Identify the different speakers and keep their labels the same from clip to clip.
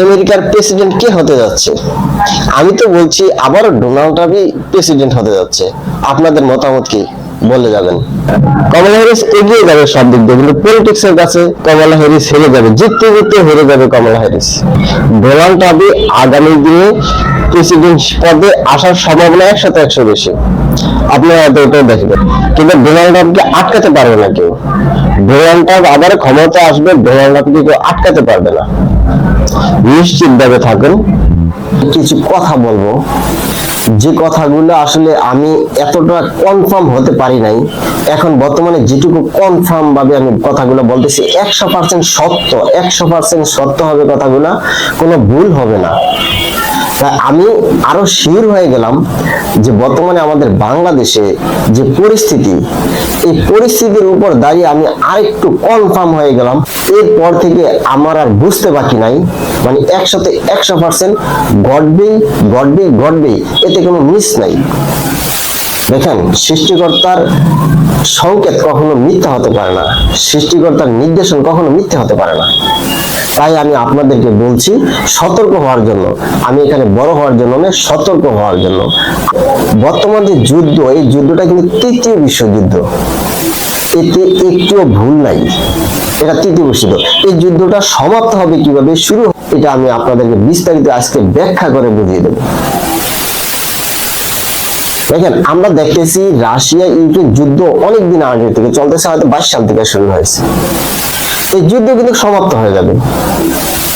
Speaker 1: আমেরিকার প্রেসিডেন্ট কে হতে যাচ্ছে? আমি তো বলছি আবারও ডোনাল্ড ট্রাম্পই প্রেসিডেন্ট হতে যাচ্ছে। আপনাদের মতামত কি বলে যাবেন। কমলা হ্যারিস এগিয়ে যাবে সব দিক দিয়ে, কিন্তু পলিটিক্স এর কাছে কমলা হ্যারিস হেরে যাবে, জিততে জিততে হেরে যাবে কমলা হ্যারিস। ডোনাল্ড ট্রাম্পই আগামী দিনে প্রেসিডেন্ট পদে আসার সম্ভাবনা 100% বেশি। আপনারা ওটাও দেখবেন, কিন্তু ডোনাল্ড ট্রাম্পকে আটকাতে পারবে না কেউ। ডোনাল্ড ট্রাম্প আবার ক্ষমতা আসবে, ডোনাল্ড ট্রাম্পকে কেউ আটকাতে পারবে না, নিশ্চিত ভাবে থাকুন। কিছু কথা বলবো, যে কথাগুলো আসলে আমি এতটা কনফার্ম হতে পারি নাই। এখন বর্তমানে যেটুকু কনফার্ম ভাবে আমি কথাগুলো বলতেছি 100% সত্য, 100% সত্য হবে কথাগুলো, কোনো ভুল হবে না। তাই আমি আরো শিওর হয়ে গেলাম যে বর্তমানে আমাদের বাংলাদেশে যে পরিস্থিতি, এই পরিস্থিতির উপর দাঁড়িয়ে আমি আরেকটু কনফার্ম হয়ে গেলাম। এরপর থেকে আমার আর বুঝতে বাকি নাই, মানে 100% ঘটবেই ঘটবেই ঘটবেই, এতে কোনো মিস নাই। দেখেন, সৃষ্টিকর্তার সংকেত কখনো মিথ্যা হতে পারে না, সৃষ্টিকর্তার নির্দেশন কখনো মিথ্যা হতে পারে না। তাই আমি আপনাদেরকে বলছি সতর্ক হওয়ার জন্য। আমি এখানে বড় হওয়ার জন্য না, সতর্ক হওয়ার জন্য। বর্তমান যে যুদ্ধ, এই যুদ্ধটা কিন্তু তৃতীয় বিশ্বযুদ্ধ, এতে একটুও ভুল নাই। এটা তৃতীয় বিশ্বযুদ্ধ। এই যুদ্ধটা সমাপ্ত হবে কিভাবে, শুরু, এটা আমি আপনাদেরকে বিস্তারিত আজকে ব্যাখ্যা করে বুঝিয়ে দেব। দেখেন, আমরা দেখতেছি রাশিয়া ইউক্রেন যুদ্ধ অনেকদিন আগে থেকে চলতেছে, হয়তো 22 সাল থেকে শুরু হয়েছে। এই যুদ্ধ কিন্তু সমাপ্ত হয়ে যাবে,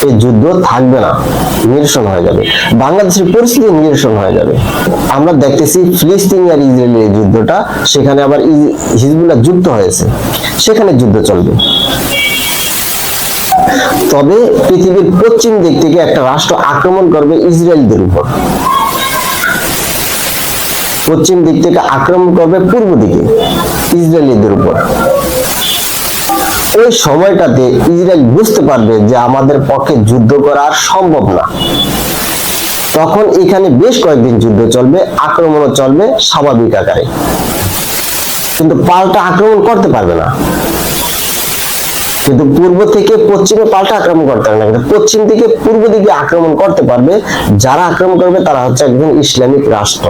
Speaker 1: এই যুদ্ধ থাকবে না, নিরসন হয়ে যাবে। বাংলাদেশের পরিস্থিতি নিরসন হয়ে যাবে। আমরা দেখতেছি ফিলিস্তিনি আর ইসরায়েলের যুদ্ধটা, সেখানে আবার হিজবুল্লাহ যুক্ত হয়েছে, সেখানে যুদ্ধ চলবে। তবে পৃথিবীর পশ্চিম দিক থেকে একটা রাষ্ট্র আক্রমণ করবে ইসরায়েলদের উপর, পশ্চিম দিক থেকে আক্রমণ করবে পূর্ব দিকে ইসরায়েলিদের উপর। ওই সময়টাতে ইসরায়েল বুঝতে পারবে যে আমাদের পক্ষে যুদ্ধ করা আর সম্ভব না। তখন এখানে বেশ কয়েকদিন যুদ্ধ চলবে, আক্রমণও চলবে স্বাভাবিক আকারে, কিন্তু পাল্টা আক্রমণ করতে পারবে না। কিন্তু পূর্ব থেকে পশ্চিমে পাল্টা আক্রমণ করতে পারবে না, কিন্তু পশ্চিম থেকে পূর্ব দিকে আক্রমণ করতে পারবে। যারা আক্রমণ করবে তারা হচ্ছে একজন ইসলামিক রাষ্ট্র।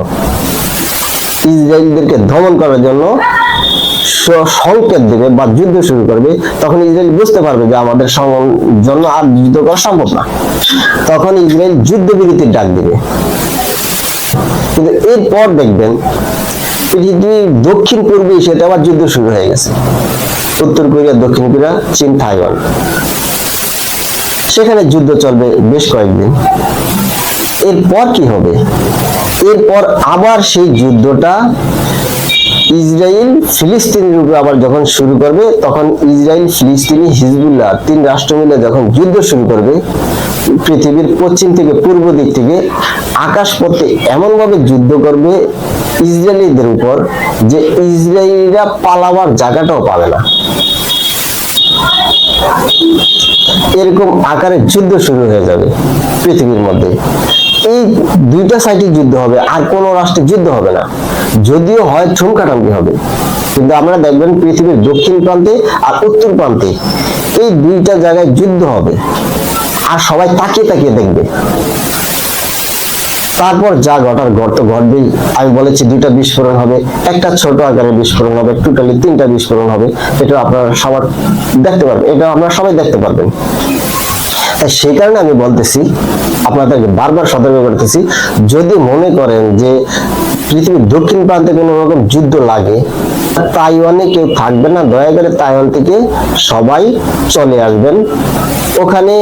Speaker 1: ইসরায়েলদেরকে দমন করার জন্য সংকেত দেবে বা যুদ্ধ শুরু করবে, তখন ইসরায়েল বুঝতে পারবে যে আমাদের জন্য আর যুদ্ধ করা সম্ভব না। তখন ইসরায়েল যুদ্ধবিরতির ডাক দিবে। কিন্তু এরপর দেখবেন পৃথিবীর দক্ষিণ পূর্বে সেটা আবার যুদ্ধ শুরু হয়ে গেছে। উত্তর কোরিয়া, দক্ষিণ কোরিয়া, চীন, তাইওয়ান, সেখানে যুদ্ধ চলবে বেশ কয়েকদিন। এরপর কি হবে? এরপর আবার সেই যুদ্ধটা ইসরায়েল ফিলিস্তিনের উপরে আবার যখন শুরু করবে, তখন ইসরায়েল, ফিলিস্তিনি, হিজবুল্লাহ 3 রাষ্ট্র মিলে যখন যুদ্ধ শুরু করবে, পৃথিবীর পশ্চিম থেকে পূর্ব দিক থেকে আকাশপথে এমন ভাবে যুদ্ধ করবে ইসরায়েলিদের উপর যে ইসরায়েলিরা পালাবার জায়গাটাও পাবে না। এরকম আকারে যুদ্ধ শুরু হয়ে যাবে পৃথিবীর মধ্যে। এই দুইটা সাইডে যুদ্ধ হবে, আর কোন রাষ্ট্রে যুদ্ধ হবে না। যদিও হয় ঠুনকাটামকি হবে, কিন্তু আমরা দেখবেন পৃথিবীর দক্ষিণ প্রান্তে আর উত্তর প্রান্তে এই দুইটা জায়গায় যুদ্ধ হবে, আর সবাই তাকিয়ে তাকিয়ে দেখবে। তারপর যা ঘটার ঘটবেই। আমি বলেছি 2টা বিস্ফোরণ হবে, একটা ছোট আকারের বিস্ফোরণ হবে, টোটালি 3টা বিস্ফোরণ হবে। এটা আপনারা সবার দেখতে পারবেন, এটা আপনারা সবাই দেখতে পারবেন। তাই সেই কারণে আমি বলতেছি, আপনাদেরকে বারবার সতর্ক করতেছি, যদি মনে করেন যে পৃথিবীর দক্ষিণ প্রান্তে কোনো রকম যুদ্ধ লাগে, তাইওয়ানে কেউ থাকবে না, দয়া করে তাইওয়ান থেকে সবাই চলে আসবেন। ওখানে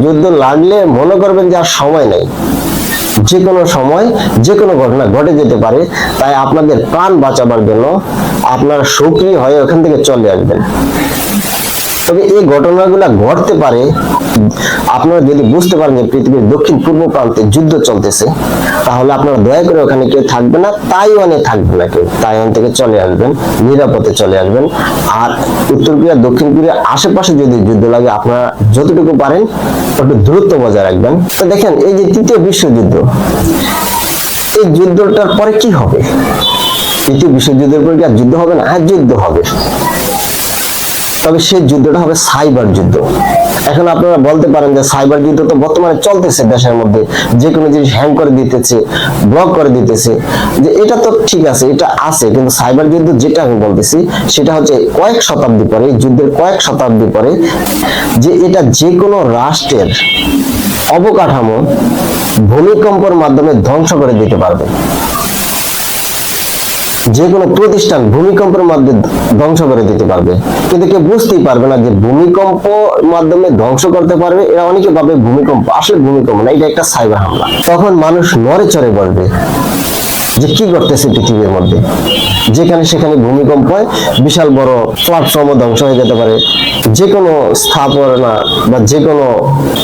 Speaker 1: যুদ্ধ লাগলে মনে করবেন যে আর সময় নেই, যে কোনো সময় যে কোনো ঘটনা ঘটে যেতে পারে। তাই আপনাদের প্রাণ বাঁচাবার জন্য আপনারা সক্রিয় হয়ে ওখান থেকে চলে আসবেন। তবে এই ঘটনাগুলো ঘটতে পারে আপনারা যদি বুঝতে পারেন যে পৃথিবীর দক্ষিণ পূর্ব প্রান্তে যুদ্ধ চলতেছে, তাহলে আপনারা দয়া করে ওখানে কেউ থাকবে না, তাইওয়ানে থাকবে না কেউ। তাইওয়ান থেকে চলে আসবেন, নিরাপদে চলে আসবেন। আর উত্তর কোরিয়া, দক্ষিণ কোরিয়ার আশেপাশে যদি যুদ্ধ লাগে, আপনারা যতটুকু পারেন একটু দূরত্ব বজায় রাখবেন। তো দেখেন, এই যে তৃতীয় বিশ্বযুদ্ধ, এই যুদ্ধটার পরে কি হবে? তৃতীয় বিশ্বযুদ্ধের পরে কি আর যুদ্ধ হবে না? হ্যাঁ, যুদ্ধ হবে। তবে সেই যুদ্ধটা হবে সাইবার যুদ্ধ। এখন আপনারা বলতে পারেন যে সাইবার যুদ্ধ তো বর্তমানে চলতেছে দেশের মধ্যে, যে কোনো জিনিস হ্যাং করে দিতেছে, ব্লক করে দিতেছে, যে এটা তো ঠিক আছে, এটা আছে, কিন্তু সাইবার যুদ্ধ যেটা আমি বলতেছি সেটা হচ্ছে কয়েক শতাব্দী পরে, যুদ্ধের কয়েক শতাব্দী পরে, যে এটা যে কোনো রাষ্ট্রের অবকাঠামো ভূমিকম্পের মাধ্যমে ধ্বংস করে দিতে পারবে। যে কোনো প্রতিষ্ঠান ভূমিকম্পের মাধ্যমে ধ্বংস করে দিতে পারবে, কিন্তু কেউ বুঝতেই পারবে না যে ভূমিকম্প মাধ্যমে ধ্বংস করতে পারবে। এরা অনেকে ভাবে ভূমিকম্প, আসলে ভূমিকম্প না, এটা একটা সাইবার হামলা। তখন মানুষ নড়ে চড়ে বসবে যে কি করতেছে পৃথিবীর মধ্যে। যেখানে সেখানে ভূমিকম্প হয়, বিশাল বড় প্ল্যাটফর্মও ধ্বংস হয়ে যেতে পারে, যে কোনো স্থাপনা বা যে কোনো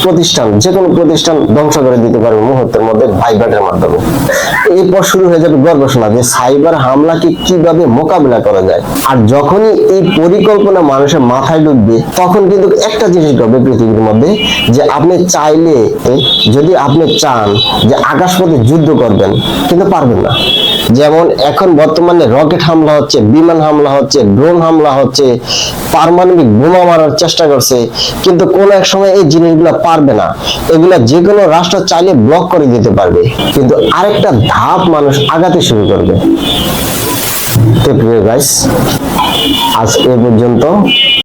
Speaker 1: প্রতিষ্ঠান ধ্বংস করে দিতে পারবে মুহূর্তের মধ্যে ভাইব্রেটের মাধ্যমে। এরপর শুরু হয়ে যাবে গবেষণা যে সাইবার হামলাকে কিভাবে মোকাবিলা করা যায়। আর যখনই এই পরিকল্পনা মানুষের মাথায় ঢুকবে, তখন কিন্তু একটা জিনিস ঘটবে পৃথিবীর মধ্যে, যে আপনি চাইলে, যদি আপনি চান যে আকাশপথে যুদ্ধ করবেন, কিন্তু পারবেন না। যেমন এখন বর্তমানে রকেট হামলা হচ্ছে, বিমান হামলা হচ্ছে, ড্রোন হামলা হচ্ছে, পারমাণবিক বোমা মারার চেষ্টা করছে, কিন্তু কোন এক সময় এই জিনিসগুলো পারবে না। এগুলা যে কোনো রাষ্ট্র চাইলে ব্লক করে দিতে পারবে, কিন্তু আরেকটা ধাপ মানুষ আগাতে শুরু করবে। তো প্রিয় গাইস, আজ এ পর্যন্ত।